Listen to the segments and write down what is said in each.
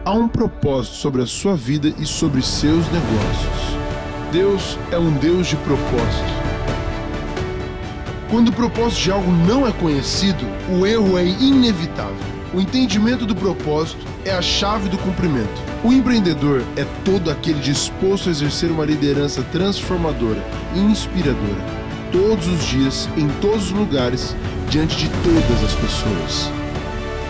Há um propósito sobre a sua vida e sobre seus negócios. Deus é um Deus de propósito. Quando o propósito de algo não é conhecido, o erro é inevitável. O entendimento do propósito é a chave do cumprimento. O empreendedor é todo aquele disposto a exercer uma liderança transformadora e inspiradora, todos os dias, em todos os lugares, diante de todas as pessoas.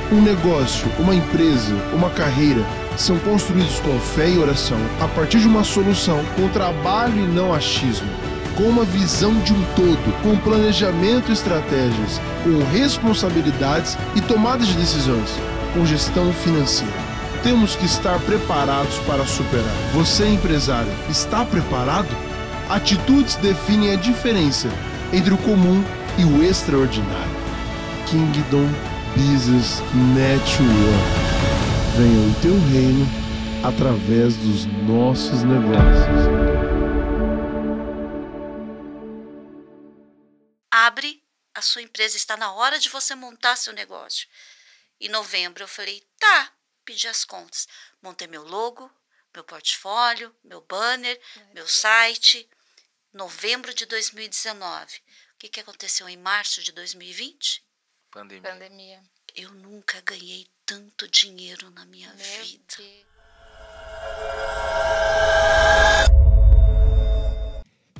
Um negócio, uma empresa, uma carreira são construídos com fé e oração, a partir de uma solução, com trabalho e não achismo, com uma visão de um todo, com planejamento e estratégias, com responsabilidades e tomadas de decisões, com gestão financeira. Temos que estar preparados para superar. Você, empresário, está preparado? Atitudes definem a diferença entre o comum e o extraordinário. Kingdom Business Network. Venha o teu reino através dos nossos negócios. Abre, a sua empresa, está na hora de você montar seu negócio. Em novembro eu falei, tá, pedi as contas. Montei meu logo, meu portfólio, meu banner, meu site. Novembro de 2019. O que aconteceu em março de 2020? Pandemia. Eu nunca ganhei tanto dinheiro na minha vida.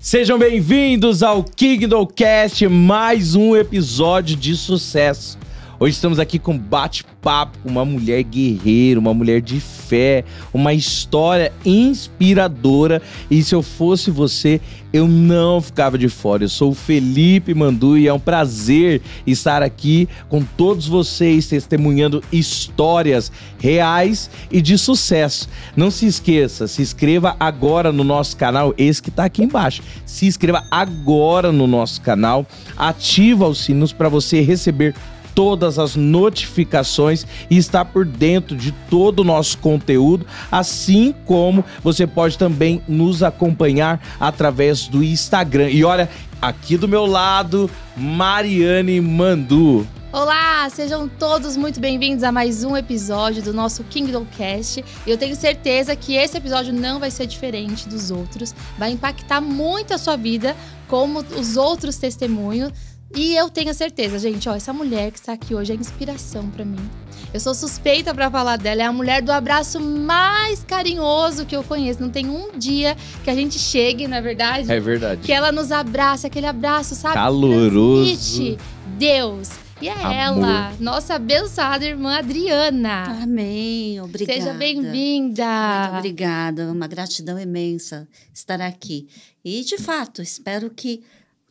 Sejam bem-vindos ao Kingdom Cast, mais um episódio de sucesso. Hoje estamos aqui com bate-papo com uma mulher guerreira, uma mulher de fé, uma história inspiradora. E se eu fosse você, eu não ficava de fora. Eu sou o Felipe Mandu e é um prazer estar aqui com todos vocês, testemunhando histórias reais e de sucesso. Não se esqueça, se inscreva agora no nosso canal, esse que está aqui embaixo. Se inscreva agora no nosso canal, ativa os sinos para você receber todas as notificações e estar por dentro de todo o nosso conteúdo, assim como você pode também nos acompanhar através do Instagram. E olha, aqui do meu lado, Mariane Mandu. Olá, sejam todos muito bem-vindos a mais um episódio do nosso Kingdom Cast. Eu tenho certeza que esse episódio não vai ser diferente dos outros, vai impactar muito a sua vida, como os outros testemunhos. E eu tenho a certeza, gente, essa mulher que está aqui hoje é inspiração pra mim. Eu sou suspeita pra falar dela, é a mulher do abraço mais carinhoso que eu conheço. Não tem um dia que a gente chegue, não é verdade? É verdade. Que ela nos abraça, aquele abraço, sabe? Caloroso. Transmite Deus. E é Amor. Ela, nossa abençoada irmã Adriana. Amém, obrigada. Seja bem-vinda. Muito obrigada, uma gratidão imensa estar aqui. E, de fato, espero que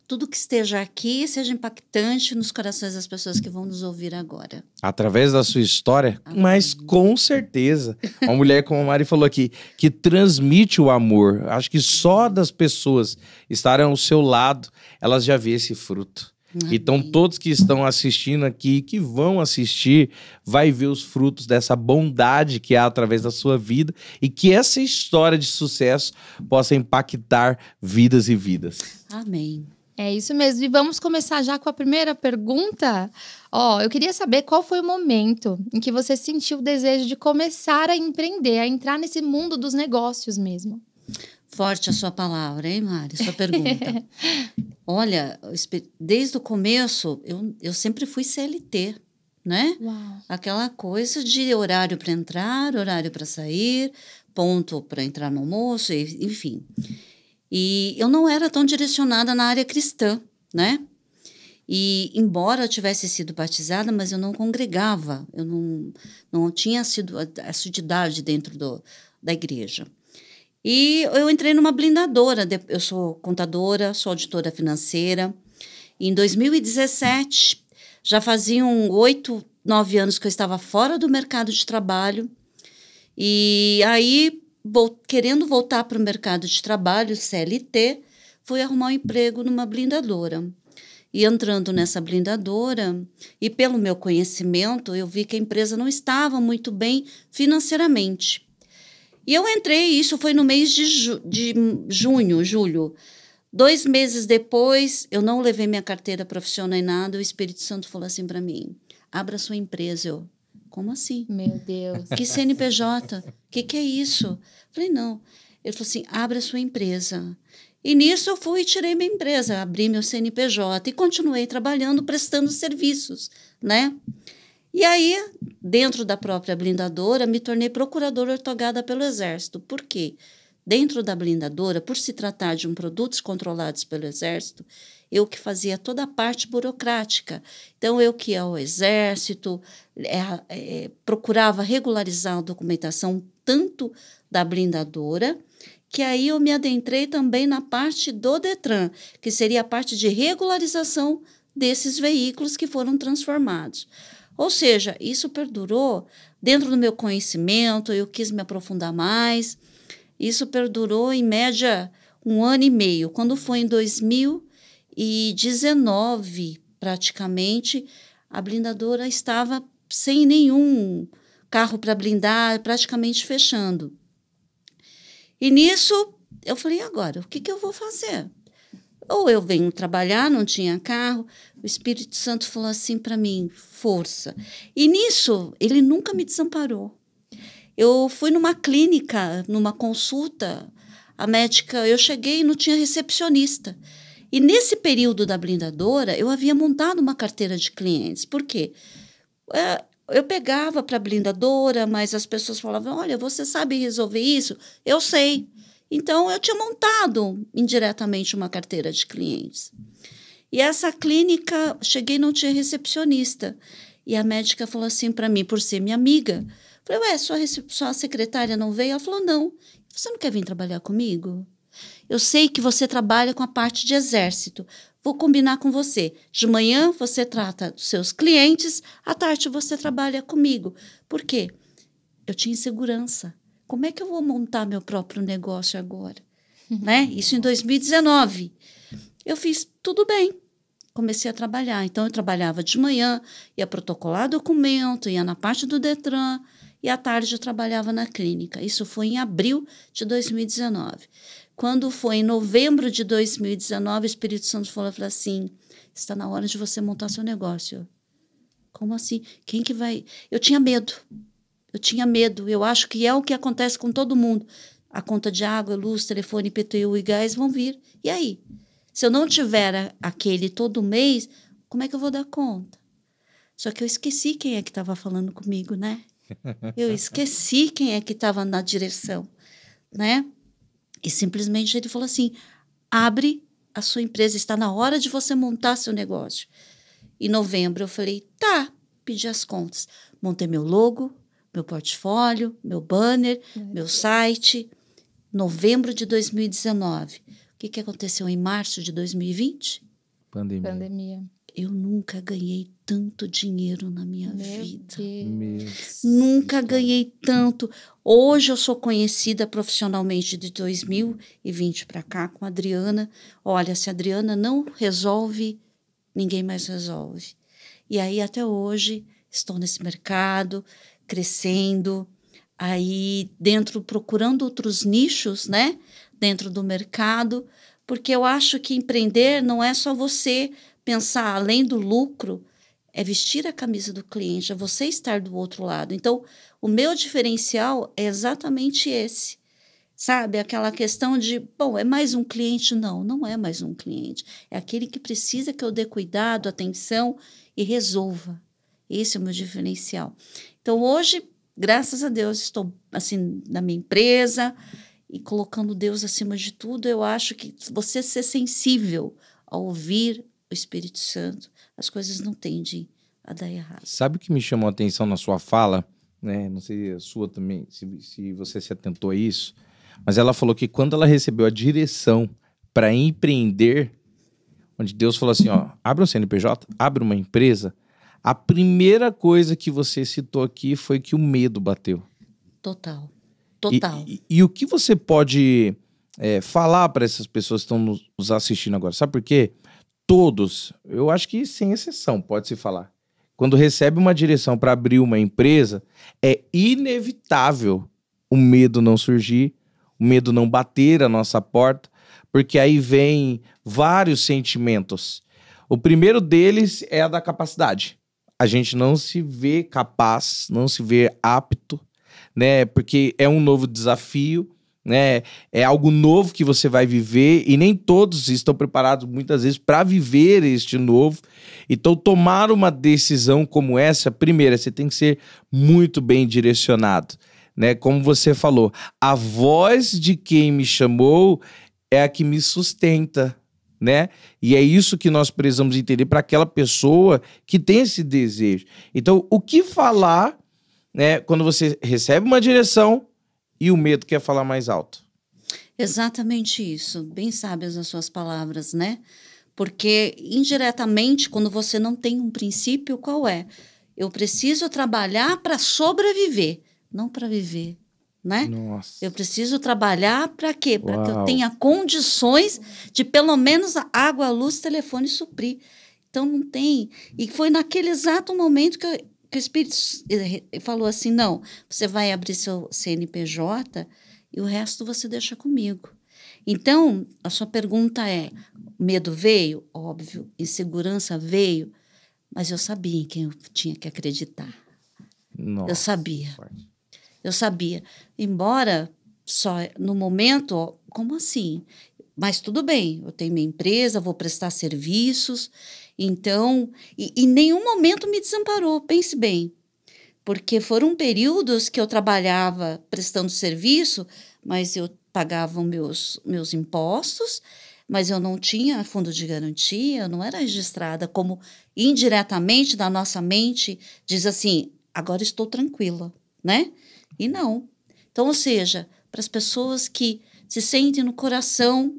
tudo que esteja aqui seja impactante nos corações das pessoas que vão nos ouvir agora. Através da sua história, Amém. mas com certeza. Uma mulher, como a Mari falou aqui, que transmite o amor. Acho que só das pessoas estarem ao seu lado, elas já vê esse fruto. Amém. Então, todos que estão assistindo aqui, que vão assistir, vai ver os frutos dessa bondade que há através da sua vida e que essa história de sucesso possa impactar vidas e vidas. Amém. É isso mesmo. E vamos começar já com a primeira pergunta. Eu queria saber qual foi o momento em que você sentiu o desejo de começar a empreender, a entrar nesse mundo dos negócios mesmo. Forte a sua palavra, hein, Mari? Sua pergunta. Olha, desde o começo, eu sempre fui CLT, né? Uau. Aquela coisa de horário para entrar, horário para sair, ponto para entrar no almoço, enfim. E eu não era tão direcionada na área cristã, né? E embora eu tivesse sido batizada, mas eu não congregava, eu não tinha sido assiduidade dentro da igreja. E eu entrei numa blindadora, eu sou contadora, sou auditora financeira. Em 2017, já faziam 8, 9 anos que eu estava fora do mercado de trabalho. E aí, querendo voltar para o mercado de trabalho, CLT, fui arrumar um emprego numa blindadora. E entrando nessa blindadora, e pelo meu conhecimento, eu vi que a empresa não estava muito bem financeiramente. E eu entrei, isso foi no mês de julho. 2 meses depois, eu não levei minha carteira profissional em nada, o Espírito Santo falou assim para mim, abra sua empresa. como assim? Meu Deus. Que CNPJ? O que é isso? Falei, não. Ele falou assim, abre a sua empresa. E nisso eu fui e tirei minha empresa, abri meu CNPJ e continuei trabalhando, prestando serviços, né? E aí, dentro da própria blindadora, me tornei procuradora ortogada pelo Exército. Por quê? Dentro da blindadora, por se tratar de produtos controlados pelo Exército, eu que fazia toda a parte burocrática. Então, eu que ia ao Exército, procurava regularizar a documentação tanto da blindadora, que aí eu me adentrei também na parte do Detran, que seria a parte de regularização desses veículos que foram transformados. Ou seja, isso perdurou dentro do meu conhecimento, eu quis me aprofundar mais. Isso perdurou, em média, 1 ano e meio. Quando foi em 2019, praticamente, a blindadora estava sem nenhum carro para blindar, praticamente fechando. E nisso, eu falei, agora, o que eu vou fazer? Ou eu venho trabalhar, não tinha carro, o Espírito Santo falou assim para mim, força. E nisso, ele nunca me desamparou. Eu fui numa clínica, numa consulta, a médica, eu cheguei e não tinha recepcionista. E nesse período da blindadora, eu havia montado uma carteira de clientes. Por quê? Eu pegava para a blindadora, mas as pessoas falavam, olha, você sabe resolver isso? Eu sei. Então, eu tinha montado indiretamente uma carteira de clientes. E essa clínica, cheguei e não tinha recepcionista. E a médica falou assim para mim, por ser minha amiga, falei, sua secretária não veio? Ela falou, não. Você não quer vir trabalhar comigo? Eu sei que você trabalha com a parte de Exército. Vou combinar com você. De manhã você trata dos seus clientes, à tarde você trabalha comigo. Por quê? Eu tinha insegurança. Como é que eu vou montar meu próprio negócio agora? Né? Isso em 2019. Eu fiz tudo bem. Comecei a trabalhar. Então, eu trabalhava de manhã, ia protocolar documento, ia na parte do Detran, e à tarde eu trabalhava na clínica. Isso foi em abril de 2019. Quando foi em novembro de 2019, o Espírito Santo falou assim, está na hora de você montar seu negócio. Como assim? Quem que vai... Eu tinha medo. Eu acho que é o que acontece com todo mundo. A conta de água, luz, telefone, IPTU e gás vão vir. E aí? Se eu não tiver aquele todo mês, como é que eu vou dar conta? Só que eu esqueci quem é que estava falando comigo, né? Eu esqueci quem é que estava na direção, né? E simplesmente ele falou assim, abre a sua empresa, está na hora de você montar seu negócio. Em novembro eu falei, tá, pedi as contas. Montei meu logo, meu portfólio, meu banner, meu site. Novembro de 2019. O que aconteceu em março de 2020? Pandemia. Eu nunca ganhei tanto dinheiro na minha vida. Deus. Nunca ganhei tanto. Hoje eu sou conhecida profissionalmente de 2020 para cá com a Adriana. Olha, se a Adriana não resolve, ninguém mais resolve. E aí até hoje estou nesse mercado, crescendo, aí dentro procurando outros nichos, né? Dentro do mercado, porque eu acho que empreender não é só você pensar além do lucro, é vestir a camisa do cliente, é você estar do outro lado. Então, o meu diferencial é exatamente esse, sabe? Aquela questão de, bom, é mais um cliente? Não, não é mais um cliente. É aquele que precisa que eu dê cuidado, atenção e resolva. Esse é o meu diferencial. Então, hoje, graças a Deus, estou assim na minha empresa e colocando Deus acima de tudo. Eu acho que você ser sensível a ouvir o Espírito Santo, as coisas não tendem a dar errado. Sabe o que me chamou a atenção na sua fala? Né? Não sei a sua também, se você se atentou a isso, mas ela falou que quando ela recebeu a direção para empreender, onde Deus falou assim, ó, abre um CNPJ, abre uma empresa, a primeira coisa que você citou aqui foi que o medo bateu. Total. E o que você pode falar para essas pessoas que estão nos assistindo agora? Sabe por quê? Todos, eu acho que sem exceção, pode-se falar. Quando recebe uma direção para abrir uma empresa, é inevitável o medo não surgir, o medo não bater a nossa porta, porque aí vem vários sentimentos. O primeiro deles é a da capacidade. a gente não se vê capaz, não se vê apto, né? Porque é um novo desafio, né? É algo novo que você vai viver e nem todos estão preparados muitas vezes para viver este novo. Então, tomar uma decisão como essa, primeiro, você tem que ser muito bem direcionado, né? Como você falou, a voz de quem me chamou é a que me sustenta, né? E é isso que nós precisamos entender para aquela pessoa que tem esse desejo. Então, o que falar, né, quando você recebe uma direção e o medo quer falar mais alto? Exatamente isso. Bem sábias as suas palavras, né? Porque, indiretamente, quando você não tem um princípio, qual é? Eu preciso trabalhar para sobreviver, não para viver, né? Nossa. Eu preciso trabalhar para quê? Para que eu Uau. tenha condições de, pelo menos, a água, a luz, telefone suprir. Então, não tem. E foi naquele exato momento que o Espírito falou assim, não, você vai abrir seu CNPJ e o resto você deixa comigo. Então, a sua pergunta é, medo veio? Óbvio. Insegurança veio? Mas eu sabia em quem eu tinha que acreditar. Nossa. Eu sabia. Eu sabia. Embora, só no momento, ó, como assim? Mas tudo bem, eu tenho minha empresa, vou prestar serviços. Então, em nenhum momento me desamparou, pense bem. Porque foram períodos que eu trabalhava prestando serviço, mas eu pagava meus impostos, mas eu não tinha fundo de garantia, eu não era registrada, como indiretamente na nossa mente diz assim, agora estou tranquila, né? E não. Então, ou seja, para as pessoas que se sentem no coração,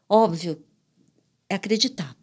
óbvio, é acreditar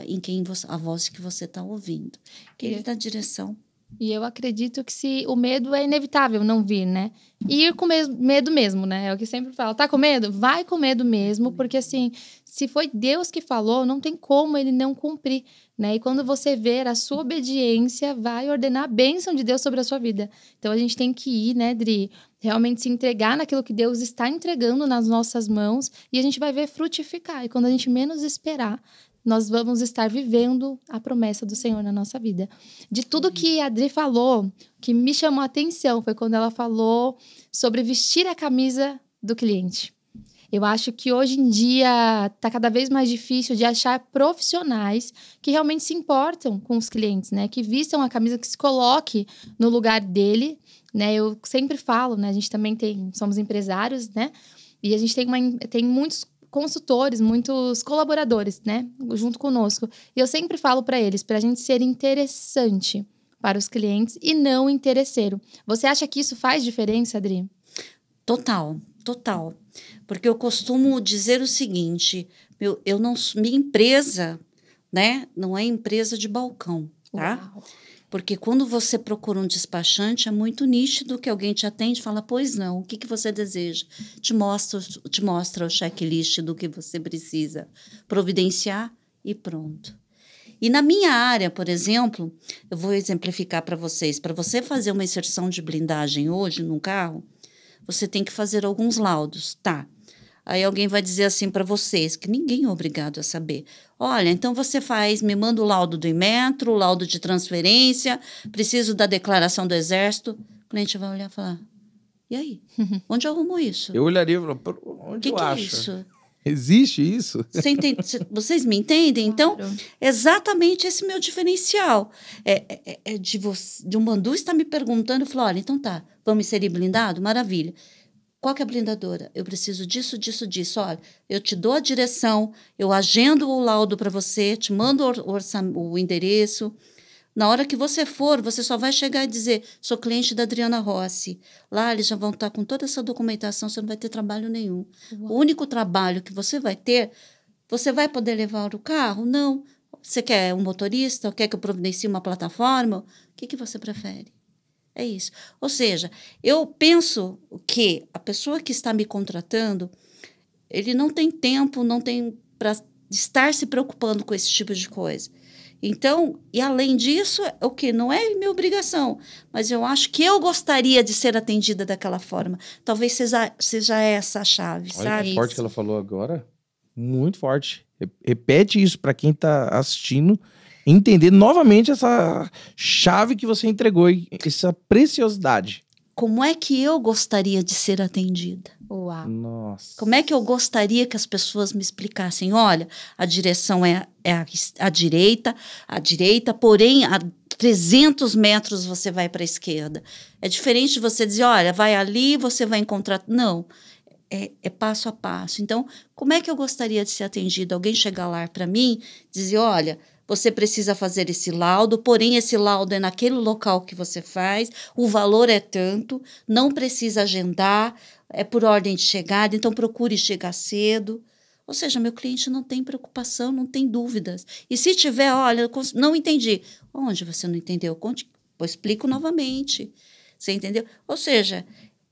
em quem a voz que você está ouvindo, que ele dá direção. E eu acredito que se o medo é inevitável não vir, né? E ir com medo mesmo, né? É o que sempre falo. Tá com medo? Vai com medo mesmo, porque assim, se foi Deus que falou, não tem como ele não cumprir, né? E quando você ver a sua obediência, vai ordenar a bênção de Deus sobre a sua vida. Então a gente tem que ir, né, Dri? Realmente se entregar naquilo que Deus está entregando nas nossas mãos e a gente vai ver frutificar. E quando a gente menos esperar, nós vamos estar vivendo a promessa do Senhor na nossa vida. De tudo que a Adri falou, que me chamou a atenção foi quando ela falou sobre vestir a camisa do cliente. Eu acho que hoje em dia está cada vez mais difícil de achar profissionais que realmente se importam com os clientes, né? Que vistam a camisa, que se coloque no lugar dele, né? Eu sempre falo, né? A gente também somos empresários, né? E a gente tem muitos consultores, muitos colaboradores, né, junto conosco. E eu sempre falo para eles, para a gente ser interessante para os clientes e não interesseiro. Você acha que isso faz diferença, Adri? Total. Porque eu costumo dizer o seguinte, minha empresa, né, não é empresa de balcão, tá? Uau. Porque quando você procura um despachante, é muito nítido que alguém te atende e fala, pois não, o que você deseja? Te mostra o checklist do que você precisa providenciar e pronto. E na minha área, por exemplo, eu vou exemplificar para vocês. Para você fazer uma inserção de blindagem hoje num carro, você tem que fazer alguns laudos, tá? Aí alguém vai dizer assim para vocês, que ninguém é obrigado a saber. Olha, então você me manda o laudo do Inmetro, o laudo de transferência, preciso da declaração do Exército. O cliente vai olhar e falar, e aí? Onde eu arrumo isso? Eu olharia e falaria, onde eu que acho? É isso? Existe isso? Vocês me entendem? Então, Claro. exatamente esse meu diferencial. De um mandu está me perguntando, eu falo, olha, então tá, vamos inserir blindado? Maravilha. Qual que é a blindadora? Eu preciso disso. Olha, eu te dou a direção, eu agendo o laudo para você, te mando o endereço. Na hora que você for, você só vai chegar e dizer, sou cliente da Adriana Rossi. Lá eles já vão estar com toda essa documentação, você não vai ter trabalho nenhum. Uau. O único trabalho que você vai ter, você vai poder levar o carro? Não. Você quer um motorista? Quer que eu providencie uma plataforma? O que você prefere? É isso. Ou seja, eu penso que a pessoa que está me contratando, ele não tem tempo, não tem para estar se preocupando com esse tipo de coisa. Então, e além disso, o que não é minha obrigação, mas eu acho que eu gostaria de ser atendida daquela forma. Talvez seja essa a chave, Olha sabe? que forte que ela falou agora. Muito forte. Repete isso para quem está assistindo entender novamente essa chave que você entregou, essa preciosidade. Como é que eu gostaria de ser atendida? Uau. Nossa. Como é que eu gostaria que as pessoas me explicassem? Olha, a direção é a direita, porém a 300 metros você vai para a esquerda. É diferente de você dizer, olha, vai ali, você vai encontrar... Não, é passo a passo. Então, como é que eu gostaria de ser atendida? Alguém chegar lá para mim e dizer, olha... Você precisa fazer esse laudo, porém esse laudo é naquele local que você faz, o valor é tanto, não precisa agendar, é por ordem de chegada, então procure chegar cedo. Ou seja, meu cliente não tem preocupação, não tem dúvidas. E se tiver, olha, não entendi. Onde você não entendeu? Conte, eu explico novamente. Você entendeu? Ou seja,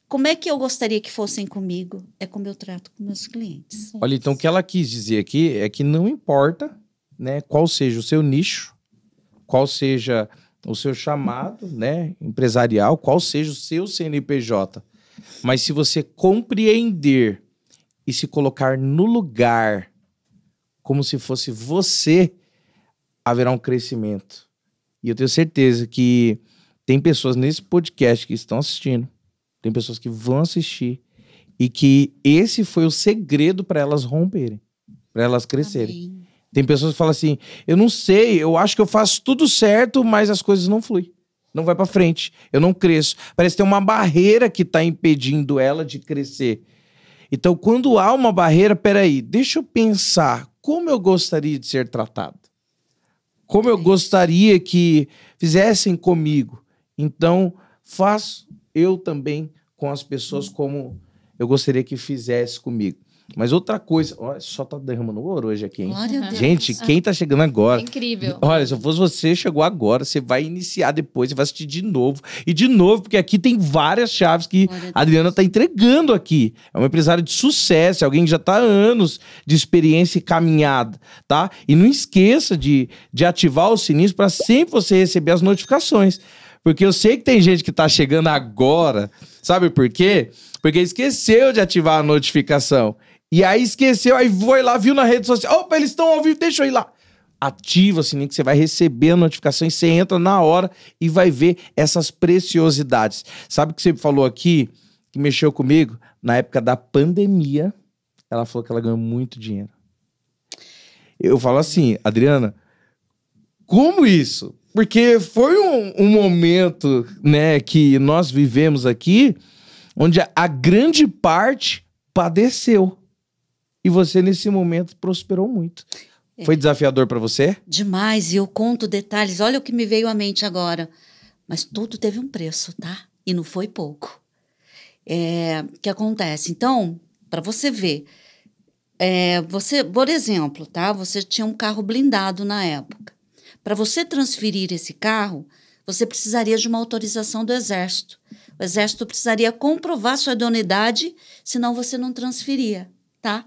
como é que eu gostaria que fossem comigo? É como eu trato com meus clientes. Olha, então o que ela quis dizer aqui é que não importa, né, qual seja o seu nicho, qual seja o seu chamado, né, empresarial, qual seja o seu CNPJ. Mas se você compreender e se colocar no lugar como se fosse você, haverá um crescimento. E eu tenho certeza que tem pessoas nesse podcast que estão assistindo, tem pessoas que vão assistir e que esse foi o segredo para elas romperem, para elas crescerem. Amém. Tem pessoas que falam assim, eu não sei, eu acho que eu faço tudo certo, mas as coisas não fluem. Não vai pra frente, eu não cresço. Parece que tem uma barreira que tá impedindo ela de crescer. Então, quando há uma barreira, peraí, deixa eu pensar como eu gostaria de ser tratado. Como eu gostaria que fizessem comigo. Então, faço eu também com as pessoas como eu gostaria que fizesse comigo. Mas outra coisa, olha, só tá derramando ouro hoje aqui, hein? Glória a Deus. Gente, quem tá chegando agora... É incrível. Olha, se eu fosse você, chegou agora, você vai iniciar depois, você vai assistir de novo. E de novo, porque aqui tem várias chaves que a Adriana tá entregando aqui. É uma empresária de sucesso, é alguém que já tá há anos de experiência e caminhada, tá? E não esqueça de ativar o sininho para sempre você receber as notificações. Porque eu sei que tem gente que tá chegando agora, sabe por quê? Porque esqueceu de ativar a notificação. E aí esqueceu, aí foi lá, viu na rede social, opa, eles estão ao vivo, deixa eu ir lá. Ativa o sininho que você vai receber a notificação e você entra na hora e vai ver essas preciosidades. Sabe o que você falou aqui, que mexeu comigo? Na época da pandemia, ela falou que ela ganhou muito dinheiro. Eu falo assim, Adriana, como isso? Porque foi um momento, né, que nós vivemos aqui, onde a grande parte padeceu. E você, nesse momento, prosperou muito. Foi desafiador para você? Demais, e eu conto detalhes. Olha o que me veio à mente agora. Mas tudo teve um preço, tá? E não foi pouco. O que acontece? Então, para você ver, você, por exemplo, tá? Você tinha um carro blindado na época. Para você transferir esse carro, você precisaria de uma autorização do Exército. O Exército precisaria comprovar sua idoneidade, senão você não transferia, tá?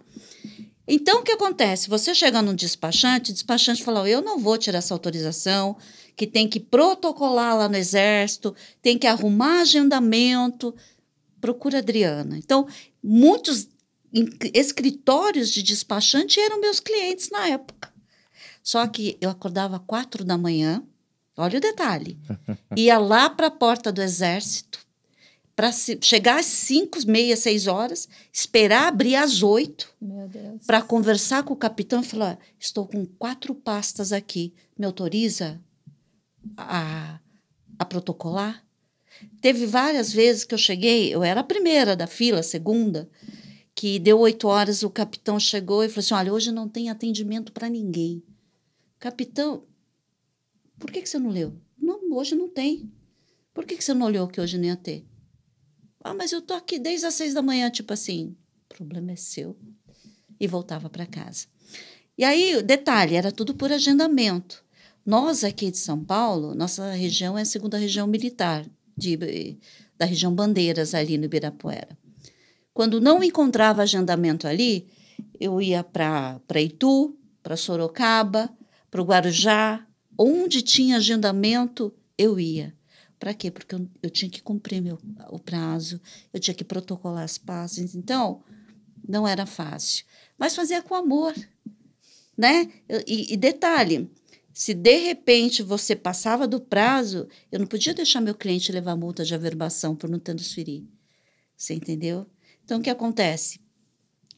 Então, o que acontece? Você chega num despachante, o despachante fala, eu não vou tirar essa autorização, que tem que protocolar lá no Exército, tem que arrumar agendamento, procura a Adriana. Então, muitos escritórios de despachante eram meus clientes na época. Só que eu acordava 4 da manhã, olha o detalhe, ia lá para a porta do Exército, para chegar às 5, meia, 6 horas, esperar abrir às 8, para conversar com o capitão e falar, estou com 4 pastas aqui, me autoriza a protocolar? Teve várias vezes que eu cheguei, eu era a primeira da fila, a segunda, que deu 8 horas, o capitão chegou e falou assim, olha, hoje não tem atendimento para ninguém. Capitão, por que você não leu? Não, hoje não tem. Por que você não olhou que hoje não ia ter? Ah, mas eu tô aqui desde as 6 da manhã, tipo assim, o problema é seu. E voltava para casa. E aí, detalhe, era tudo por agendamento. Nós aqui de São Paulo, nossa região é a segunda região militar, da região Bandeiras, ali no Ibirapuera. Quando não encontrava agendamento ali, eu ia para Itu, para Sorocaba, para o Guarujá, onde tinha agendamento, eu ia. Para quê? Porque eu tinha que cumprir o prazo, eu tinha que protocolar as pastas. Então, não era fácil. Mas fazia com amor, né? E detalhe, Se de repente você passava do prazo, eu não podia deixar meu cliente levar multa de averbação por não transferir. Você entendeu? Então, o que acontece?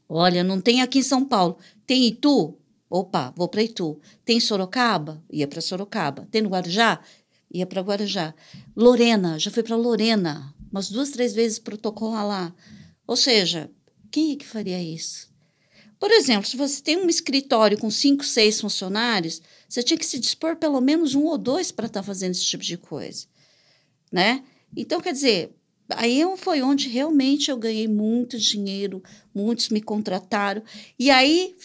Olha, não tem aqui em São Paulo. Tem Itu? Opa, vou para Itu. Tem Sorocaba? Ia para Sorocaba. Tem no Guarujá? Ia para Guarujá. Lorena, já fui para Lorena. Umas 2, 3 vezes protocolar lá. Ou seja, quem é que faria isso? Por exemplo, se você tem um escritório com 5, 6 funcionários, você tinha que se dispor pelo menos 1 ou 2 para estar fazendo esse tipo de coisa, né? Então, quer dizer, aí foi onde realmente eu ganhei muito dinheiro, muitos me contrataram. E aí,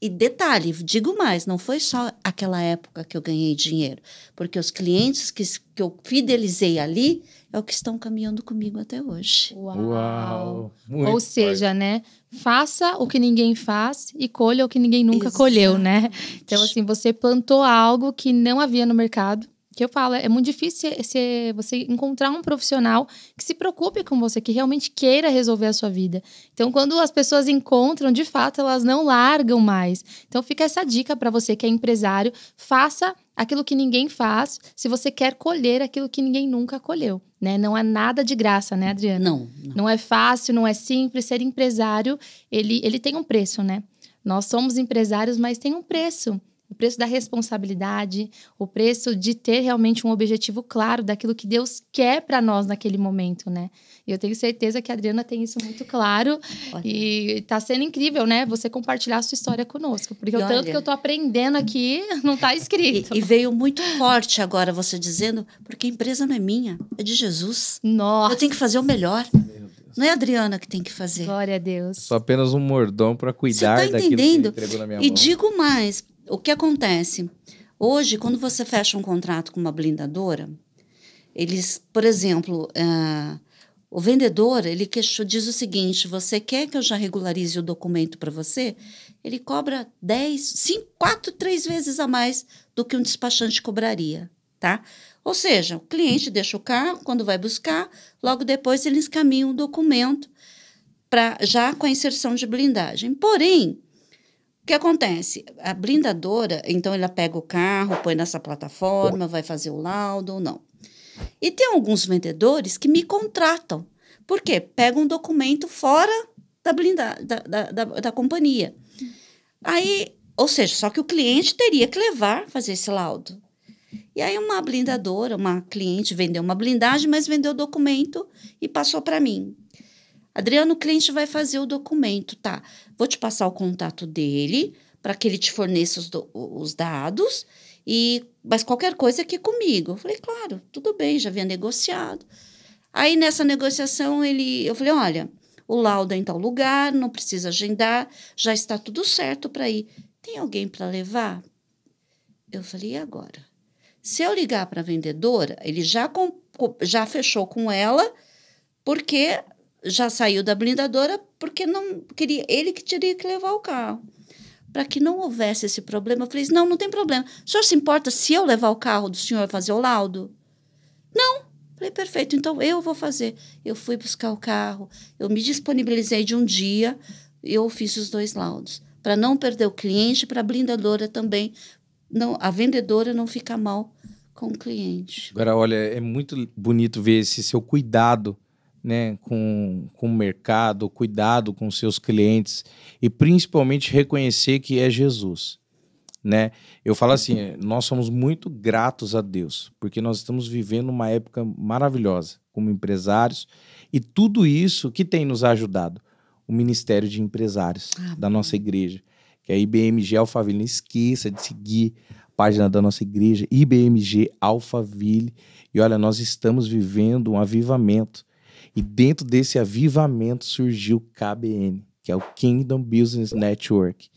e detalhe, digo mais, não foi só aquela época que eu ganhei dinheiro, porque os clientes que eu fidelizei ali é o que estão caminhando comigo até hoje. Uau! Muito Ou seja, forte. né? Faça o que ninguém faz e colha o que ninguém nunca colheu, né? Então, assim, você plantou algo que não havia no mercado. Que eu falo, é muito difícil você encontrar um profissional que se preocupe com você, que realmente queira resolver a sua vida. Então, quando as pessoas encontram, de fato, elas não largam mais. Então, fica essa dica para você que é empresário, faça aquilo que ninguém faz, se você quer colher aquilo que ninguém nunca colheu, né? Não é nada de graça, né, Adriana? Não. Não é fácil, não é simples. Ser empresário, ele tem um preço, né? Nós somos empresários, mas tem um preço. O preço da responsabilidade, o preço de ter realmente um objetivo claro daquilo que Deus quer para nós naquele momento, né? E eu tenho certeza que a Adriana tem isso muito claro. Olha. E tá sendo incrível, né? Você compartilhar a sua história conosco. Porque o E tanto olha, que eu tô aprendendo aqui não tá escrito. E veio muito forte agora você dizendo, porque a empresa não é minha, é de Jesus. Nossa! Eu tenho que fazer o melhor. Não é a Adriana que tem que fazer. Glória a Deus. Sou apenas um mordomo para cuidar Você tá daquilo que ele entendendo? entregou na minha E mão. digo mais, o que acontece? Hoje, quando você fecha um contrato com uma blindadora, eles, por exemplo, o vendedor, ele diz o seguinte, você quer que eu já regularize o documento para você? Ele cobra 4, 3 vezes a mais do que um despachante cobraria, tá? Ou seja, o cliente deixa o carro, quando vai buscar, logo depois eles encaminham o documento já com a inserção de blindagem. Porém, o que acontece? A blindadora, então, ela pega o carro, põe nessa plataforma, vai fazer o laudo ou não. E tem alguns vendedores que me contratam. Por quê? Pegam um documento fora da companhia. Aí, ou seja, só que o cliente teria que fazer esse laudo. E aí uma blindadora, uma cliente vendeu uma blindagem, mas vendeu o documento e passou para mim. Adriano, o cliente vai fazer o documento, tá? Vou te passar o contato dele para que ele te forneça os dados, mas qualquer coisa aqui comigo. Eu falei, claro, tudo bem, já havia negociado. Aí nessa negociação eu falei, olha, o laudo é em tal lugar, não precisa agendar, já está tudo certo para ir. Tem alguém para levar? Eu falei, e agora? Se eu ligar para a vendedora, ele já fechou com ela, porque já saiu da blindadora, porque não queria, ele que teria que levar o carro. Para que não houvesse esse problema, eu falei, não tem problema. O senhor se importa se eu levar o carro do senhor fazer o laudo? Não. Falei, perfeito, então eu vou fazer. Eu fui buscar o carro, eu me disponibilizei de um dia, eu fiz os 2 laudos. Para não perder o cliente, para a blindadora também, a vendedora não fica mal com o cliente. Agora, olha, é muito bonito ver esse seu cuidado, né, com o mercado, cuidado com seus clientes e principalmente reconhecer que é Jesus, né? Eu falo assim, nós somos muito gratos a Deus, porque nós estamos vivendo uma época maravilhosa como empresários e tudo isso que tem nos ajudado, o Ministério de Empresários da nossa igreja, que é a IBMG Alphaville. Não esqueça de seguir a página da nossa igreja, IBMG Alphaville. E olha, nós estamos vivendo um avivamento. E dentro desse avivamento surgiu o KBN, que é o Kingdom Business Network.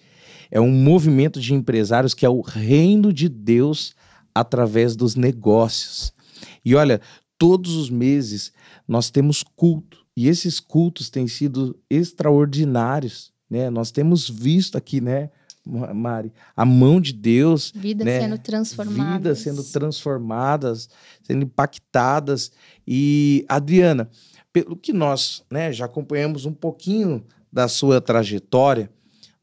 É um movimento de empresários que é o reino de Deus através dos negócios. E olha, todos os meses nós temos culto. E esses cultos têm sido extraordinários, né? Nós temos visto aqui, né, Mari, a mão de Deus, Vidas né? sendo transformadas. Vidas sendo transformadas, sendo impactadas. E, Adriana, pelo que nós, né, já acompanhamos um pouquinho da sua trajetória,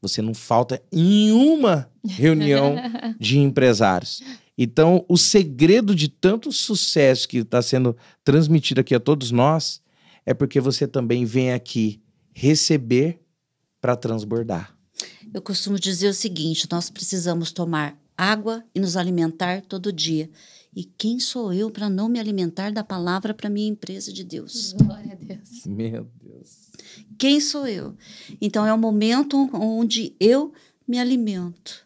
você não falta em uma reunião de empresários. Então, o segredo de tanto sucesso que está sendo transmitido aqui a todos nós é porque você também vem aqui receber para transbordar. Eu costumo dizer o seguinte, nós precisamos tomar água e nos alimentar todo dia. E quem sou eu para não me alimentar da palavra para minha empresa de Deus? Glória a Deus. Meu Deus. Quem sou eu? Então, é o momento onde eu me alimento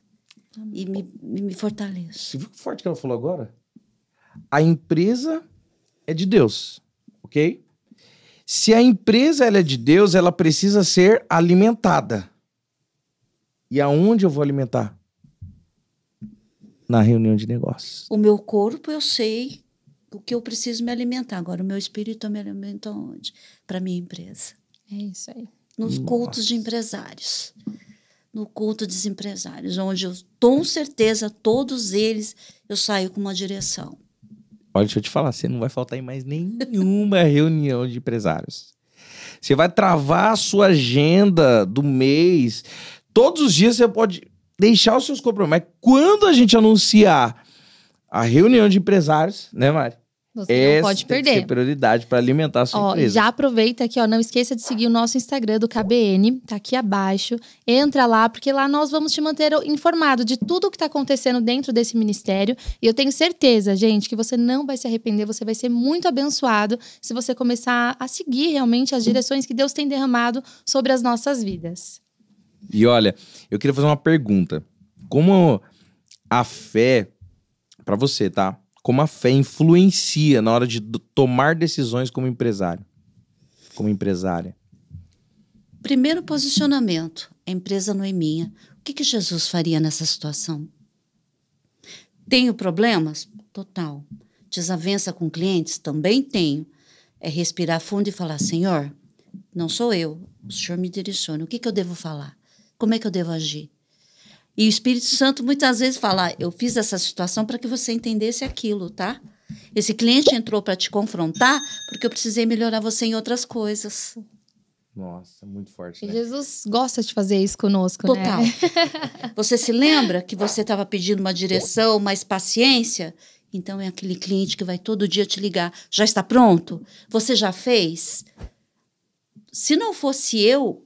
e me fortaleço. Você viu que forte que ela falou agora? A empresa é de Deus, ok? Se a empresa ela é de Deus, ela precisa ser alimentada. E aonde eu vou alimentar? Na reunião de negócios. O meu corpo, eu sei o que eu preciso me alimentar. Agora, o meu espírito eu me alimento aonde? Para minha empresa. É isso aí. Nos cultos de empresários. No culto dos empresários, onde eu, com certeza, todos eles, eu saio com uma direção. Olha, deixa eu te falar, você não vai faltar em mais nenhuma reunião de empresários. Você vai travar a sua agenda do mês. Todos os dias você pode deixar os seus compromissos. Mas quando a gente anunciar a reunião de empresários, né, Mari? Você não pode tem que perder. ser prioridade para alimentar a sua empresa. Já aproveita aqui, não esqueça de seguir o nosso Instagram do KBN, tá aqui abaixo. Entra lá, porque lá nós vamos te manter informado de tudo o que está acontecendo dentro desse ministério. E eu tenho certeza, gente, que você não vai se arrepender, você vai ser muito abençoado se você começar a seguir realmente as direções que Deus tem derramado sobre as nossas vidas. E olha, eu queria fazer uma pergunta. Como a fé, para você, tá? Como a fé influencia na hora de tomar decisões como empresário, como empresária? Primeiro posicionamento, a empresa não é minha. O que Jesus faria nessa situação? Tenho problemas? Total. Desavença com clientes? Também tenho. É respirar fundo e falar, Senhor, não sou eu, o Senhor me direciona. O que eu devo falar? Como é que eu devo agir? E o Espírito Santo muitas vezes fala, eu fiz essa situação para que você entendesse aquilo, tá? Esse cliente entrou para te confrontar porque eu precisei melhorar você em outras coisas. Nossa, muito forte, E né? Jesus gosta de fazer isso conosco, Total. né? Você se lembra que você estava pedindo uma direção, mais paciência? Então é aquele cliente que vai todo dia te ligar. Já está pronto? Você já fez? Se não fosse eu,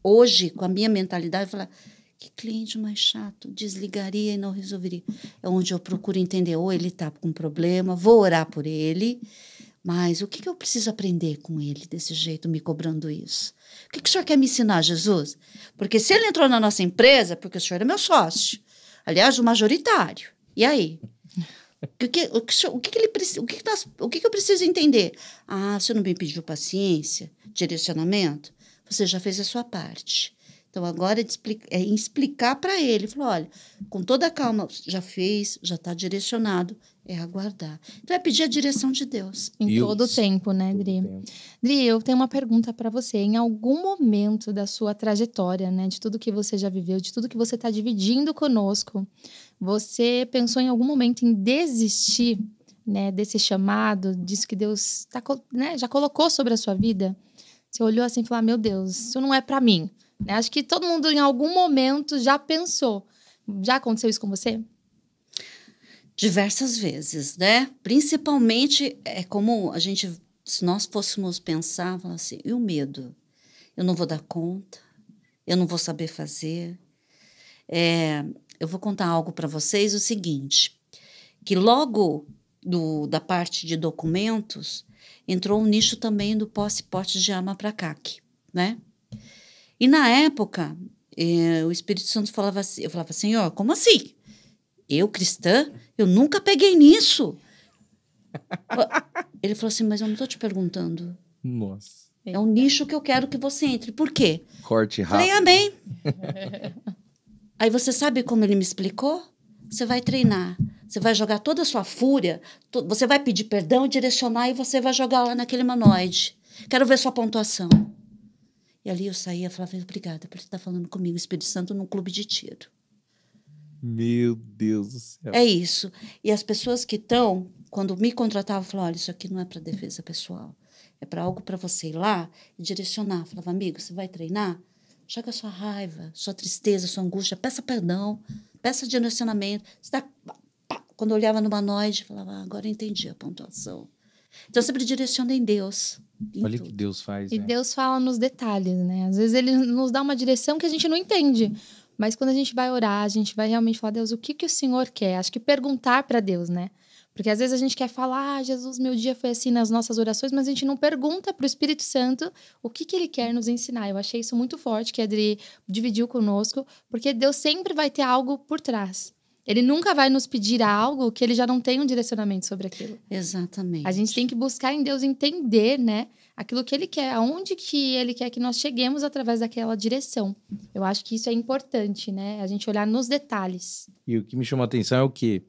hoje, com a minha mentalidade, eu falar, que cliente mais chato, desligaria e não resolveria. É onde eu procuro entender, ou ele está com problema, vou orar por ele, mas o que eu preciso aprender com ele desse jeito, me cobrando isso? O que o senhor quer me ensinar, Jesus? Porque se ele entrou na nossa empresa, porque o senhor é meu sócio, aliás, o majoritário, e aí? O que eu preciso entender? Ah, você não me pediu paciência, direcionamento? Você já fez a sua parte. Então, agora é explicar para ele. Falou, olha, com toda a calma, já fez, já está direcionado, é aguardar. Então, é pedir a direção de Deus. Em todo o tempo, né, Dri? Dri, eu tenho uma pergunta para você. Em algum momento da sua trajetória, né, de tudo que você já viveu, de tudo que você está dividindo conosco, você pensou em algum momento em desistir, né, desse chamado, disso que Deus já colocou sobre a sua vida? Você olhou assim e falou, meu Deus, isso não é para mim. Acho que todo mundo, em algum momento, já pensou. Já aconteceu isso com você? Diversas vezes, né? Principalmente, é como a gente, se nós fôssemos pensar, falar assim, e o medo? Eu não vou dar conta, eu não vou saber fazer. Eu vou contar algo para vocês, o seguinte, que logo da parte de documentos, entrou um nicho também do posse porte de arma para CAC, né? E na época, o Espírito Santo falava assim, eu falava, Senhor, como assim? Eu, cristã, eu nunca peguei nisso. Ele falou assim, mas eu não estou te perguntando. Nossa. É um nicho que eu quero que você entre. Por quê? Corte rápido. Falei, amém. Aí você sabe como ele me explicou? Você vai treinar, você vai jogar toda a sua fúria, você vai pedir perdão, direcionar e você vai jogar lá naquele humanoide. Quero ver sua pontuação. E ali eu saía e falava, obrigada por estar falando comigo, Espírito Santo, num clube de tiro. Meu Deus do céu. É isso. E as pessoas que estão, quando me contratavam, falavam, olha, isso aqui não é para defesa pessoal. É para algo para você ir lá e direcionar. Falava, amigo, você vai treinar? joga sua raiva, sua tristeza, sua angústia, peça perdão, peça direcionamento. Quando eu olhava numa noite, falava, agora eu entendi a pontuação. Então, sempre direciona em Deus. Olha o que Deus faz, E né? Deus fala nos detalhes, né? Às vezes ele nos dá uma direção que a gente não entende. Mas quando a gente vai orar, a gente vai realmente falar, Deus, o que o Senhor quer? Acho que perguntar para Deus, né? Porque às vezes a gente quer falar, Jesus, meu dia foi assim nas nossas orações, mas a gente não pergunta para o Espírito Santo o que ele quer nos ensinar. Eu achei isso muito forte, que a Adri dividiu conosco, porque Deus sempre vai ter algo por trás. Ele nunca vai nos pedir algo que ele já não tem um direcionamento sobre aquilo. Exatamente. A gente tem que buscar em Deus entender, né, aquilo que ele quer, aonde que ele quer que nós cheguemos através daquela direção. Eu acho que isso é importante, né? A gente olhar nos detalhes. E o que me chama a atenção é o quê?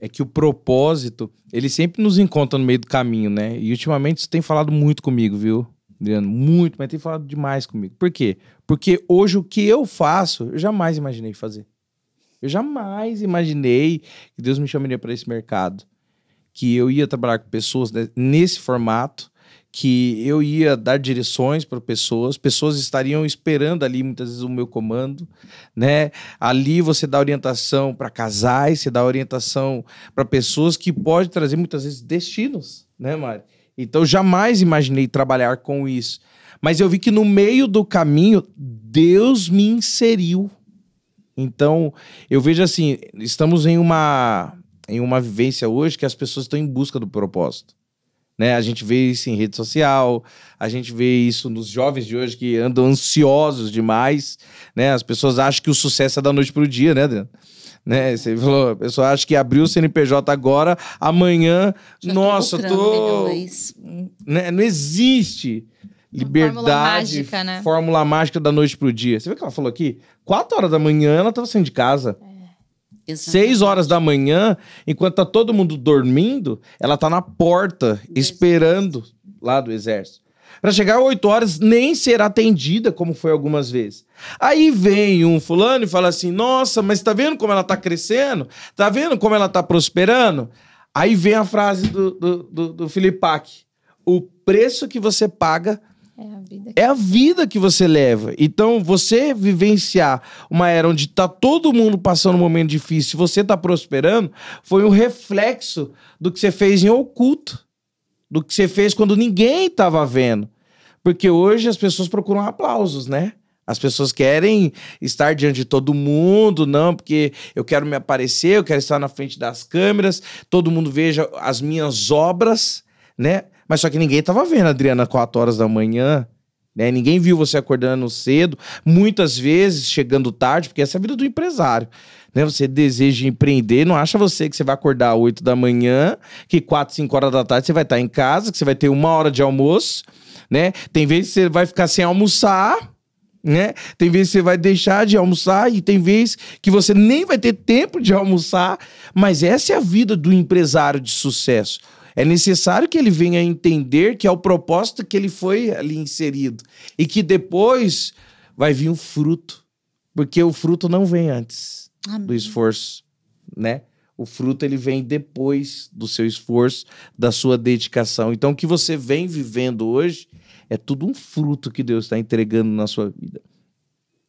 É que o propósito, ele sempre nos encontra no meio do caminho, né? E ultimamente isso tem falado muito comigo, viu, Adriano? Muito, mas tem falado demais comigo. Por quê? Porque hoje o que eu faço, eu jamais imaginei fazer. Eu jamais imaginei que Deus me chamaria para esse mercado. Que eu ia trabalhar com pessoas nesse formato, que eu ia dar direções para pessoas estariam esperando ali muitas vezes o meu comando, né? Ali você dá orientação para casais, você dá orientação para pessoas que pode trazer muitas vezes destinos, né, Mari? Então jamais imaginei trabalhar com isso, mas eu vi que no meio do caminho Deus me inseriu. Então eu vejo assim, estamos em uma vivência hoje que as pessoas estão em busca do propósito. Né? A gente vê isso em rede social, a gente vê isso nos jovens de hoje que andam ansiosos demais, né? As pessoas acham que o sucesso é da noite para o dia, né, Adriano? Né? Você falou, a pessoa acha que abriu o CNPJ agora, amanhã, Já nossa, milhões. Né? Não existe liberdade, mágica, né? fórmula mágica da noite para o dia. Você viu o que ela falou aqui? 4 horas da manhã ela estava saindo de casa. Exatamente. 6 horas da manhã, enquanto tá todo mundo dormindo, ela tá na porta, esperando lá do exército. Para chegar às 8 horas, nem ser atendida, como foi algumas vezes. Aí vem um fulano e fala assim, nossa, mas tá vendo como ela tá crescendo? Tá vendo como ela tá prosperando? Aí vem a frase do Filipac. O preço que você paga é a vida que você leva. Então, você vivenciar uma era onde tá todo mundo passando um momento difícil, você tá prosperando, foi um reflexo do que você fez em oculto. Do que você fez quando ninguém tava vendo. Porque hoje as pessoas procuram aplausos, né? As pessoas querem estar diante de todo mundo, não, porque eu quero me aparecer, eu quero estar na frente das câmeras, todo mundo veja as minhas obras, né? Mas só que ninguém tava vendo, Adriana, 4 horas da manhã, né? Ninguém viu você acordando cedo, muitas vezes chegando tarde, porque essa é a vida do empresário, né? Você deseja empreender, não acha você que você vai acordar às 8 da manhã, que 4, 5 horas da tarde você vai estar em casa, que você vai ter 1 hora de almoço, né? Tem vezes que você vai ficar sem almoçar, né? Tem vezes que você vai deixar de almoçar e tem vezes que você nem vai ter tempo de almoçar, mas essa é a vida do empresário de sucesso. É necessário que ele venha entender que é o propósito que ele foi ali inserido. E que depois vai vir um fruto. Porque o fruto não vem antes do esforço, né? O fruto, ele vem depois do seu esforço, da sua dedicação. Então, o que você vem vivendo hoje é tudo um fruto que Deus está entregando na sua vida.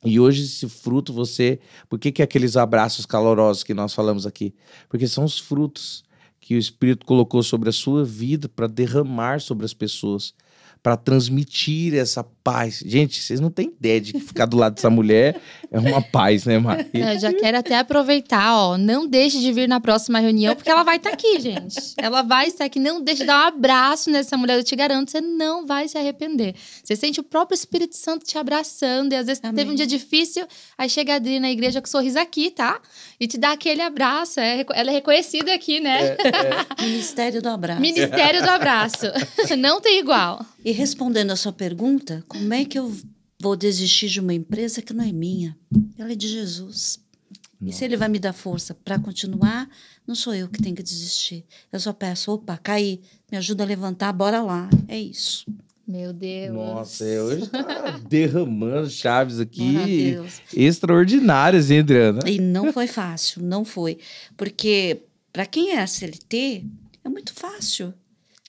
E hoje esse fruto você... Por que aqueles abraços calorosos que nós falamos aqui? Porque são os frutos que o Espírito colocou sobre a sua vida para derramar sobre as pessoas, para transmitir essa paz. Gente, vocês não têm ideia de que ficar do lado dessa mulher é uma paz, né, Maria? Eu já quero até aproveitar, ó, não deixe de vir na próxima reunião, porque ela vai estar aqui, gente. Ela vai estar aqui, não deixe de dar um abraço nessa mulher, eu te garanto, você não vai se arrepender. Você sente o próprio Espírito Santo te abraçando, e às vezes teve um dia difícil, aí chega a Adri na igreja com um sorriso aqui, tá? E te dá aquele abraço, ela é reconhecida aqui, né? Ministério do abraço. Ministério do abraço, não tem igual. E respondendo a sua pergunta, como é que eu vou desistir de uma empresa que não é minha? Ela é de Jesus. E se ele vai me dar força para continuar, não sou eu que tenho que desistir. Eu só peço, opa, caí, me ajuda a levantar, bora lá. É isso. Meu Deus. Nossa, hoje tá derramando chaves aqui Maravilhoso. extraordinárias, hein, Adriana? E não foi fácil, não foi. Porque para quem é CLT, é muito fácil.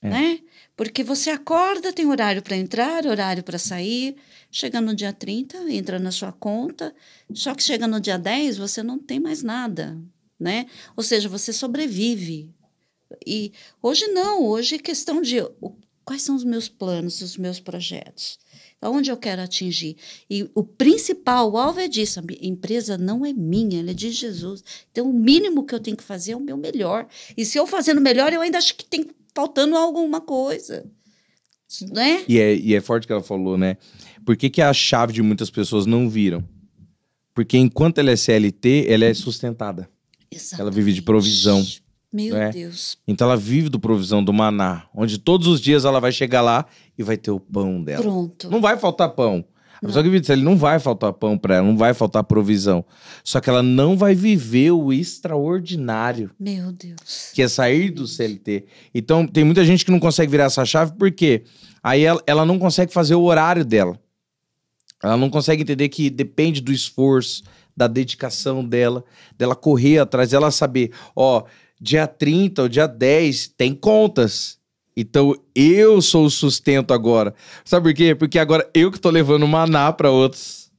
né? Porque você acorda, tem horário para entrar, horário para sair. Chega no dia 30, entra na sua conta. Só que chega no dia 10, você não tem mais nada, né? Ou seja, você sobrevive. E hoje não, hoje é questão de quais são os meus planos, os meus projetos, aonde eu quero atingir. E o principal, o alvo é disso, a empresa não é minha, ela é de Jesus. Então, o mínimo que eu tenho que fazer é o meu melhor. E se eu fazendo melhor, eu ainda acho que tem faltando alguma coisa, né? E é forte que ela falou, né? Por que a chave de muitas pessoas não viram? Porque enquanto ela é CLT, ela é sustentada. Exatamente. Ela vive de provisão. Meu né? Deus. Então ela vive do provisão do maná, onde todos os dias ela vai chegar lá e vai ter o pão dela. Pronto. Não vai faltar pão. A pessoa que vive disso, ele não vai faltar pão pra ela, não vai faltar provisão. Só que ela não vai viver o extraordinário, Meu Deus. que é sair do CLT. Então tem muita gente que não consegue virar essa chave, porque aí ela não consegue fazer o horário dela. Ela não consegue entender que depende do esforço, da dedicação dela correr atrás, dela saber, dia 30 ou dia 10 tem contas. Então eu sou o sustento agora. Sabe por quê? Porque agora eu que tô levando maná para outros.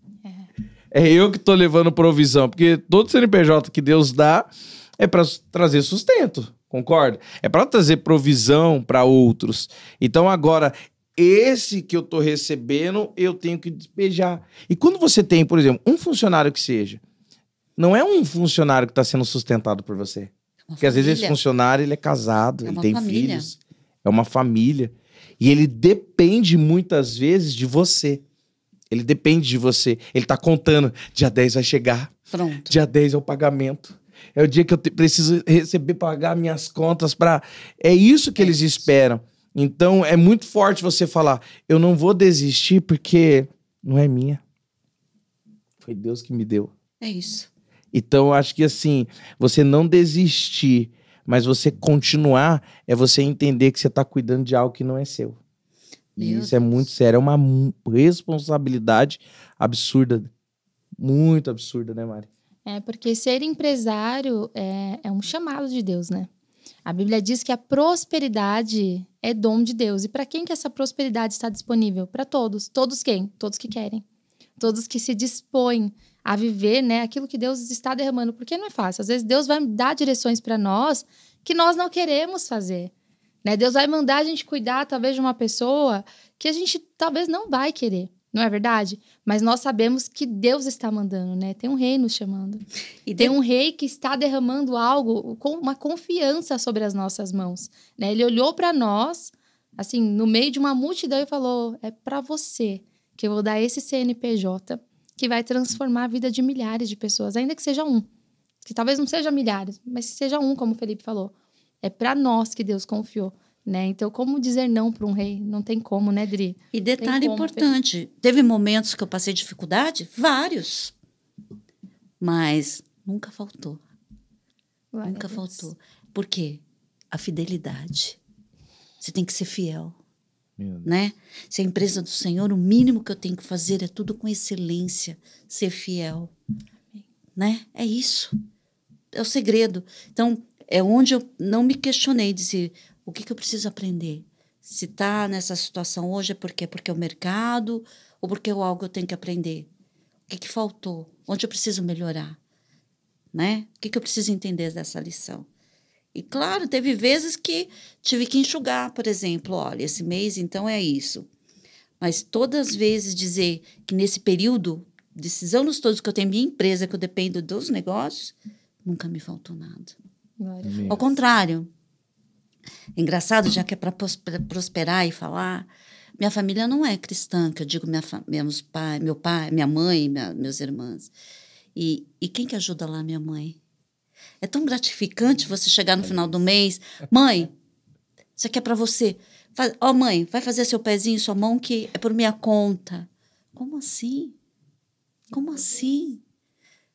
É eu que tô levando provisão. Porque todo CNPJ que Deus dá é para trazer sustento. Concorda? É para trazer provisão para outros. Então agora, esse que eu tô recebendo, eu tenho que despejar. E quando você tem, por exemplo, um funcionário que seja, não é um funcionário que está sendo sustentado por você. Porque às vezes esse funcionário ele é casado, ele tem filhos, é uma família. E ele depende muitas vezes de você. Ele depende de você. Ele tá contando, dia 10 vai chegar. Pronto. Dia 10 é o pagamento. É o dia que eu preciso receber, pagar minhas contas para... É isso que eles esperam. Então é muito forte você falar, eu não vou desistir porque não é minha. Foi Deus que me deu. É isso. Então, eu acho que assim, você não desistir, mas você continuar, é você entender que você está cuidando de algo que não é seu. E isso é muito sério, é uma responsabilidade absurda. Muito absurda, né, Mari? Porque ser empresário é um chamado de Deus, né? A Bíblia diz que a prosperidade é dom de Deus. E para quem que essa prosperidade está disponível? Para todos. Todos quem? Todos que querem. Todos que se dispõem a viver, né, aquilo que Deus está derramando. Porque não é fácil. Às vezes Deus vai dar direções para nós que nós não queremos fazer. Né? Deus vai mandar a gente cuidar, talvez, de uma pessoa que a gente talvez não vai querer. Não é verdade? Mas nós sabemos que Deus está mandando, né? Tem um rei nos chamando. E tem um rei que está derramando algo com uma confiança sobre as nossas mãos. Né? Ele olhou para nós, assim, no meio de uma multidão e falou, é para você que eu vou dar esse CNPJ que vai transformar a vida de milhares de pessoas, ainda que seja um. Que talvez não seja milhares, mas que seja um, como o Felipe falou. É para nós que Deus confiou. Né? Então, como dizer não para um rei? Não tem como, né, Dri? E detalhe importante, teve momentos que eu passei dificuldade? Vários. Mas nunca faltou. Nunca faltou. Por quê? A fidelidade. Você tem que ser fiel. Né? Se é a empresa do Senhor, o mínimo que eu tenho que fazer é tudo com excelência. Ser fiel. Né? É isso. É o segredo. Então, é onde eu não me questionei, dizer... O que eu preciso aprender? Se está nessa situação hoje é porque é o mercado ou porque é algo que eu tenho que aprender? O que faltou? Onde eu preciso melhorar? Né? O que eu preciso entender dessa lição? E, claro, teve vezes que tive que enxugar, por exemplo. Olha, esse mês, então, é isso. Mas todas as vezes dizer que nesse período, desses anos todos que eu tenho minha empresa, que eu dependo dos negócios, nunca me faltou nada. Ao contrário. Engraçado, já que é para prosperar e falar, minha família não é cristã, que eu digo meu pai, minha mãe, meus irmãos. E quem que ajuda lá minha mãe? É tão gratificante você chegar no final do mês, mãe, isso aqui é para você. Mãe, vai fazer seu pezinho, sua mão, que é por minha conta. Como assim? Como assim?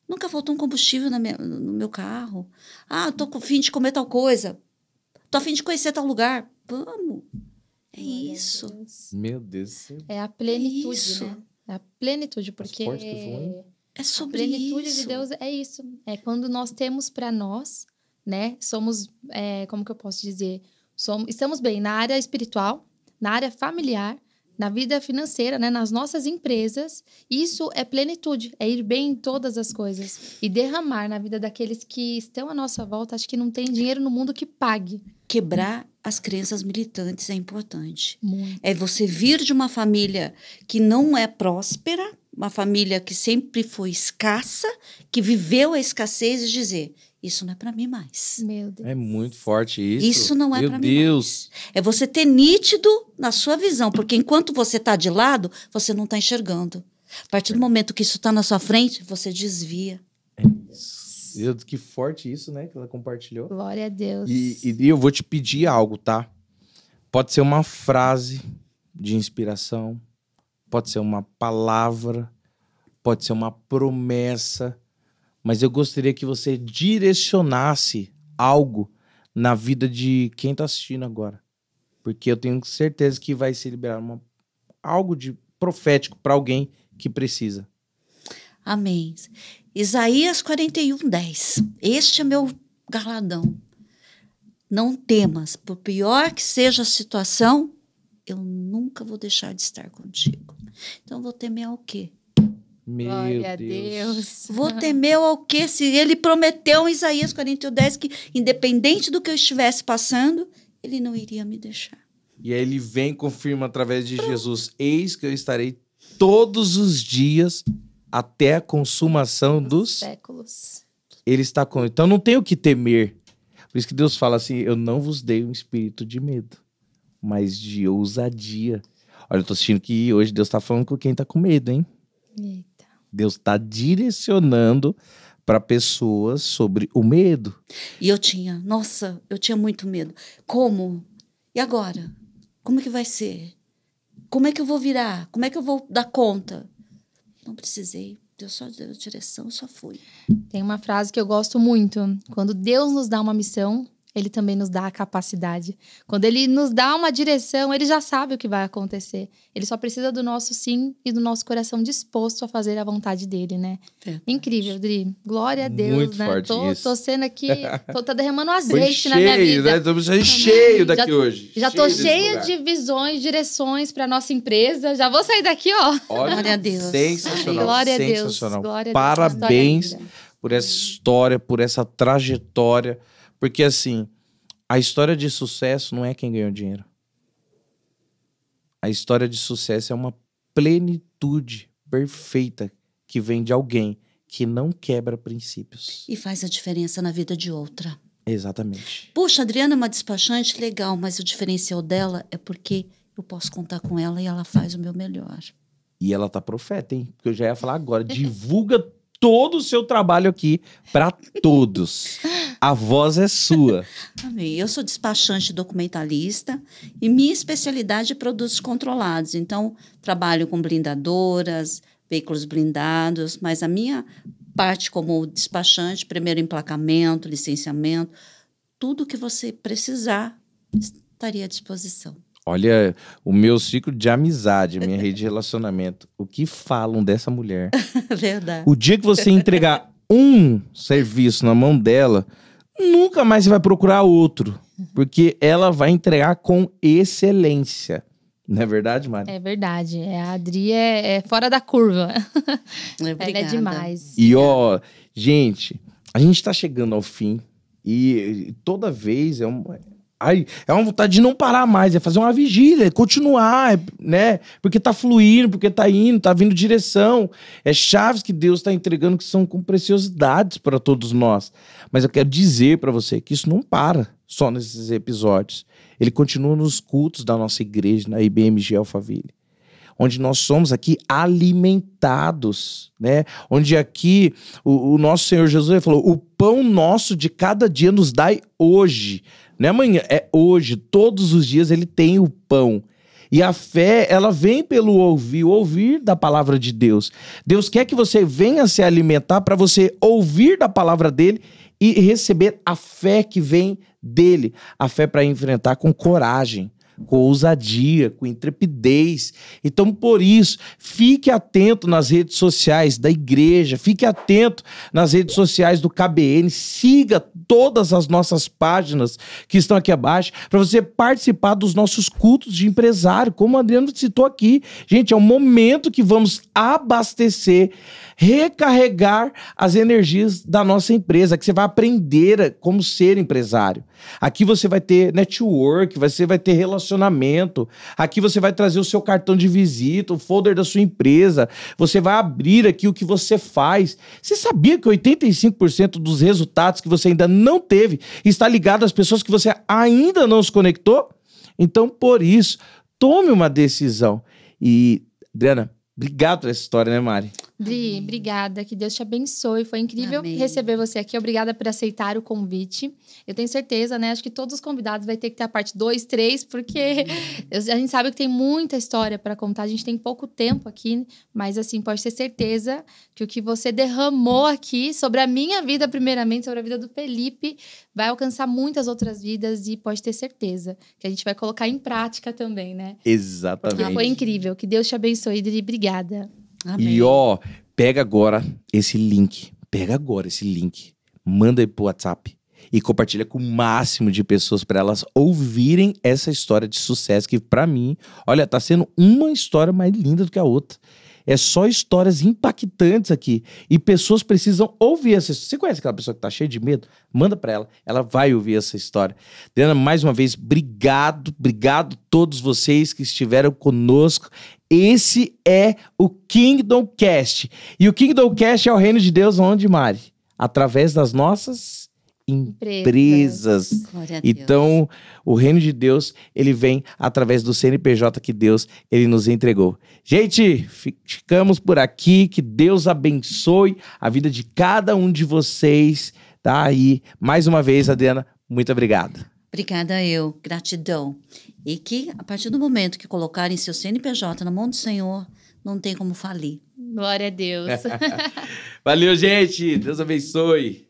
Nunca faltou um combustível no meu carro. Tô com fim de comer tal coisa. Tô a fim de conhecer tal lugar. Vamos. É isso. Meu Deus. É a plenitude, né? É a plenitude, porque é sobre a plenitude isso. de Deus é isso. É quando nós temos para nós, né? Somos, como que eu posso dizer? Estamos bem na área espiritual, na área familiar, na vida financeira, né, nas nossas empresas. Isso é plenitude, é ir bem em todas as coisas. E derramar na vida daqueles que estão à nossa volta. Acho que não tem dinheiro no mundo que pague. Quebrar as crenças militantes é importante. Muito. É você vir de uma família que não é próspera, uma família que sempre foi escassa, que viveu a escassez e dizer, isso não é para mim mais. Meu Deus. É muito forte isso. Isso não é para mim Deus. mais. É você ter nítido na sua visão, porque enquanto você está de lado, você não está enxergando. A partir do momento que isso está na sua frente, você desvia. Deus, que forte isso, né? Que ela compartilhou. Glória a Deus. E eu vou te pedir algo, tá? Pode ser uma frase de inspiração, pode ser uma palavra, pode ser uma promessa, mas eu gostaria que você direcionasse algo na vida de quem tá assistindo agora. Porque eu tenho certeza que vai se liberar algo de profético para alguém que precisa. Amém. Isaías 41:10. Este é meu galardão. Não temas, por pior que seja a situação, eu nunca vou deixar de estar contigo. Então, vou temer ao quê? Meu Glória a Deus. Deus. Vou temer ao quê? Se ele prometeu em Isaías 41:10 que, independente do que eu estivesse passando, ele não iria me deixar. E aí ele vem e confirma através de Jesus: eis que eu estarei todos os dias até a consumação dos séculos. Ele está com. Então não tem o que temer. Por isso que Deus fala assim: eu não vos dei um espírito de medo, mas de ousadia. Olha, eu tô assistindo que hoje Deus tá falando com quem tá com medo, hein? Eita. Deus tá direcionando para pessoas sobre o medo. E eu tinha muito medo. Como? E agora? Como que vai ser? Como é que eu vou virar? Como é que eu vou dar conta? Não precisei. Deus só deu direção, eu só fui. Tem uma frase que eu gosto muito. Quando Deus nos dá uma missão, Ele também nos dá a capacidade. Quando Ele nos dá uma direção, Ele já sabe o que vai acontecer. Ele só precisa do nosso sim e do nosso coração disposto a fazer a vontade dele, né? Incrível, Dri. Glória a Deus, muito né? forte isso. Tô sendo aqui, tô derramando Foi azeite cheio, na minha vida. né? Estamos cheio daqui hoje. Já tô desse cheia lugar. de visões, direções para nossa empresa. Já vou sair daqui, ó. Olha, Glória a Deus. sensacional. Glória a Deus. Sensacional. Glória a Deus. Parabéns História linda. por essa história, por essa trajetória. Porque assim, a história de sucesso não é quem ganhou dinheiro. A história de sucesso é uma plenitude perfeita que vem de alguém que não quebra princípios. E faz a diferença na vida de outra. Exatamente. Puxa, a Adriana é uma despachante legal, mas o diferencial dela é porque eu posso contar com ela e ela faz o meu melhor. E ela tá profeta, hein? Porque eu já ia falar agora. Divulga todo o seu trabalho aqui para todos. A voz é sua. Amém. Eu sou despachante documentalista e minha especialidade é produtos controlados. Então, trabalho com blindadoras, veículos blindados, mas a minha parte como despachante, primeiro emplacamento, licenciamento, tudo que você precisar, estaria à disposição. Olha, o meu ciclo de amizade, a minha rede de relacionamento, o que falam dessa mulher? Verdade. O dia que você entregar um serviço na mão dela, nunca mais você vai procurar outro, porque ela vai entregar com excelência. Não é verdade, Mari? É verdade. A Adri é fora da curva. Obrigada. Ela é demais. E ó, gente, a gente tá chegando ao fim e toda vez é uma vontade de não parar mais, é fazer uma vigília, é continuar, né? Porque tá fluindo, porque tá indo, tá vindo direção. É chaves que Deus tá entregando que são com preciosidades para todos nós. Mas eu quero dizer para você que isso não para só nesses episódios. Ele continua nos cultos da nossa igreja, na IBMG Alphaville, onde nós somos aqui alimentados, né? Onde aqui o nosso Senhor Jesus falou: o pão nosso de cada dia nos dai hoje. Não é amanhã, é hoje. Todos os dias ele tem o pão. E a fé, ela vem pelo ouvir da palavra de Deus. Deus quer que você venha se alimentar para você ouvir da palavra dele e receber a fé que vem dele. A fé para enfrentar com coragem. com ousadia, com intrepidez. Então, por isso, fique atento nas redes sociais da igreja, fique atento nas redes sociais do KBN, siga todas as nossas páginas que estão aqui abaixo, para você participar dos nossos cultos de empresário, como o Adriano citou aqui. Gente, é um momento que vamos abastecer, recarregar as energias da nossa empresa, que você vai aprender como ser empresário. Aqui você vai ter network, você vai ter relacionamento, aqui você vai trazer o seu cartão de visita, o folder da sua empresa, você vai abrir aqui o que você faz. Você sabia que 85% dos resultados que você ainda não teve está ligado às pessoas que você ainda não se conectou? Então, por isso, tome uma decisão. E, Adriana, obrigado por essa história, né, Mari? Dri, obrigada, que Deus te abençoe. Foi incrível Amém. receber você aqui. Obrigada por aceitar o convite. Eu tenho certeza, né? Acho que todos os convidados vai ter que ter a parte 2, 3, porque a gente sabe que tem muita história para contar. A gente tem pouco tempo aqui, mas assim, pode ter certeza que o que você derramou aqui sobre a minha vida, primeiramente, sobre a vida do Felipe, vai alcançar muitas outras vidas e pode ter certeza que a gente vai colocar em prática também, né? Exatamente. Porque foi incrível. Que Deus te abençoe, Dri. Obrigada. Amém. E ó, pega agora esse link, manda aí pro WhatsApp e compartilha com o máximo de pessoas para elas ouvirem essa história de sucesso que pra mim, olha, tá sendo uma história mais linda do que a outra. É só histórias impactantes aqui. E pessoas precisam ouvir essa história. Você conhece aquela pessoa que tá cheia de medo? Manda pra ela. Ela vai ouvir essa história. Adriana, mais uma vez, obrigado a todos vocês que estiveram conosco. Esse é o Kingdom Cast. E o Kingdom Cast é o reino de Deus onde, Mari? Através das nossas empresas. Glória a Deus. Então, o reino de Deus, ele vem através do CNPJ que Deus, ele nos entregou. Gente, ficamos por aqui. Que Deus abençoe a vida de cada um de vocês. Tá? E, mais uma vez, Adriana, muito obrigado. Obrigada eu, gratidão. E que, a partir do momento que colocarem seu CNPJ na mão do Senhor, não tem como falir. Glória a Deus. Valeu, gente. Deus abençoe.